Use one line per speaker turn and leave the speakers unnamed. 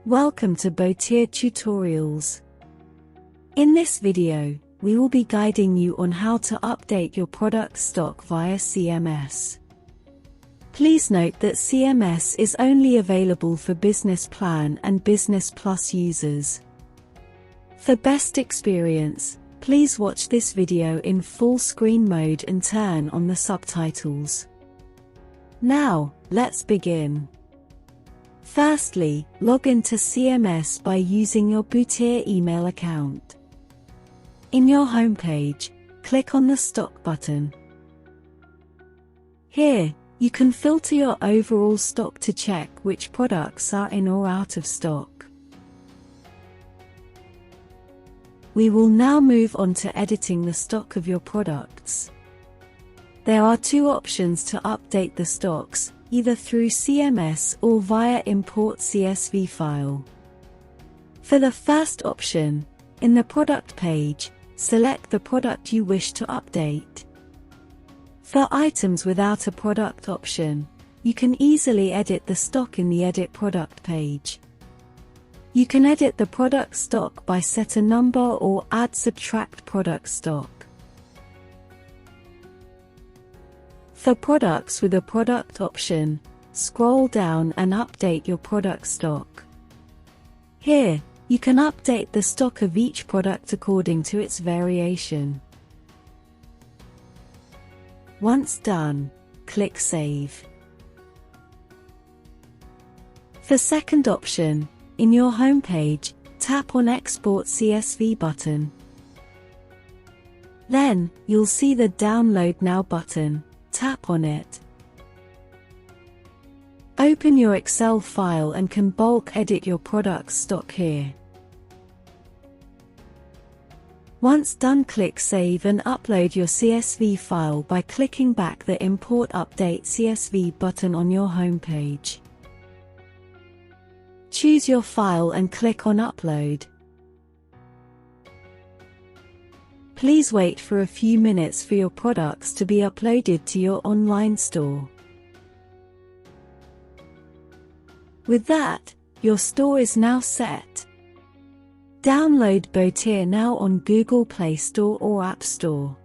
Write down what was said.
Welcome to Botier Tutorials. In this video, we will be guiding you on how to update your product stock via CMS. Please note that CMS is only available for Business Plan and Business Plus users. For best experience, please watch this video in full screen mode and turn on the subtitles. Now, let's begin. Firstly, log into CMS by using your Botier email account. In your homepage, click on the Stock button. Here, you can filter your overall stock to check which products are in or out of stock. We will now move on to editing the stock of your products. There are two options to update the stocks, either through CMS or via Import CSV file. For the first option, in the product page, select the product you wish to update. For items without a product option, you can easily edit the stock in the Edit Product page. You can edit the product stock by set a number or add/subtract product stock. For products with a product option, scroll down and update your product stock. Here, you can update the stock of each product according to its variation. Once done, click Save. For second option, in your homepage, tap on Export CSV button. Then, you'll see the Download Now button. Tap on it. Open your Excel file and can bulk edit your product stock here. Once done, click Save and upload your CSV file by clicking back the Import Update CSV button on your homepage. Choose your file and click on Upload. Please wait for a few minutes for your products to be uploaded to your online store. With that, your store is now set. Download Botier now on Google Play Store or App Store.